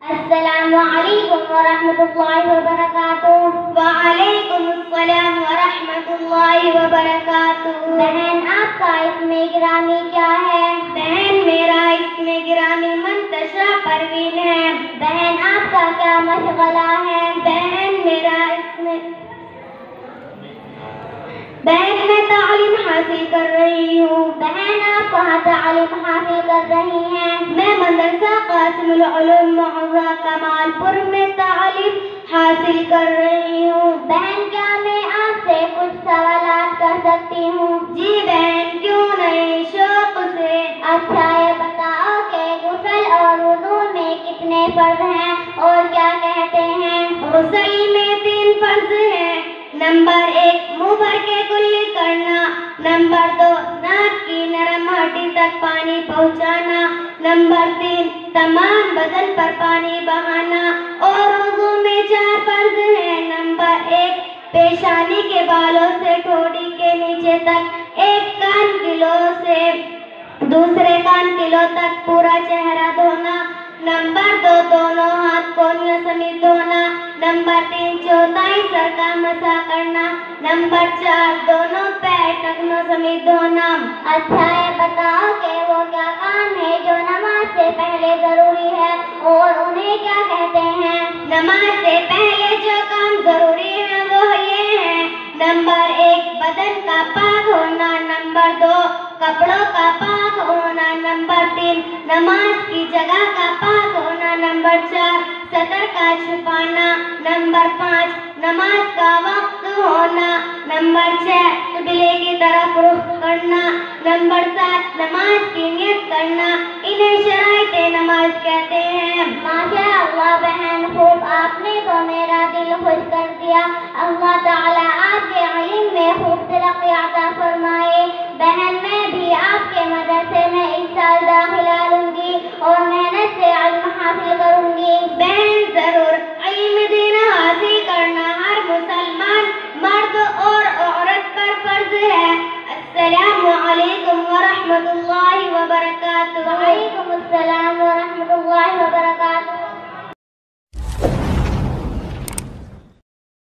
السلام علیکم ورحمۃ اللہ وبرکاتہ۔ وعلیکم السلام ورحمۃ اللہ وبرکاتہ۔ بہن آپ کا اسم گرامی کیا ہے؟ بہن میرا اسم گرامی منتشا پروین ہے۔ بہن آپ کا کیا مشغلہ ہے؟ بہن میں تعلیم حاصل کر رہی ہوں۔ بہن آپ کہاں تعلیم حاصل کر رہی ہیں؟ میں مدرسہ قاسم العلوم معزہ کمال پور میں تعلیم حاصل کر رہی ہوں۔ بہن کیا میں آپ سے کچھ سوالات کر سکتی ہوں؟ جی بہن کیوں نہیں، شوق سے۔ اچھا یہ بتاؤ کہ غسل اور وضو میں کتنے فرض ہیں اور کیا کہتے ہیں؟ غسل میں 3 فرض ہیں۔ نمبر 1 منہ بھر کے کلی کرنا۔ نمبر 2 ناک کی نرم ہڈی تک پانی پہنچانا۔ نمبر 3 تمام بدن پر پانی بہانا۔ اور وضو میں 4 فرض ہیں۔ نمبر 1 پیشانی کے بالوں سے ٹھوڑی کے نیچے تک، ایک کان کی لو سے دوسرے کان کی لو تک پورا چہرہ دھونا۔ نمبر 2 دونوں ہاتھ کونیوں سمیت دھونا۔ نمبر 3 چوتھائی سر کا مسح کرنا۔ نمبر 4 دونوں پیر ٹخنوں سمیت دھونا۔ اچھا یہ بتاؤ کہ وہ کیا کام ہے جو نماز سے پہلے ضروری ہے اور انہیں کیا کہتے ہیں؟ نماز سے پہلے جو کام ضروری ہے وہ یہ ہیں۔ نمبر 1 بدن کا پاک ہونا۔ نمبر 2 کپڑوں کا پاک ہونا۔ نمبر 3 نماز کی جگہ کا پاک ہونا۔ نمبر 4 سطر کا چھپانا۔ نمبر 5 نماز کا وقت ہونا۔ نمبر 6 قبلے کی طرف رخ کرنا۔ نمبر 7 نماز کی نیت کرنا۔ انہیں شرائط نماز کہتے ہیں۔ ماشاء اللہ بہن خوب، آپ نے تو میرا دل خوش کر دیا۔ اللہ تعالیٰ آپ کے علم میں خوب ترقی عطا فرمائے۔ بہن میں بھی آپ کے مدرسے میں اس سال داخلہ لوں گی اور محنت سے علم حاصل کروں گی۔ بہن ضرور، علم دین حاصل کرنا ہر مسلمان مرد اور عورت پر فرض ہے۔ السلام علیکم ورحمۃ اللہ وبرکاتہ۔ وعلیکم السلام ورحمۃ اللہ وبرکاتہ۔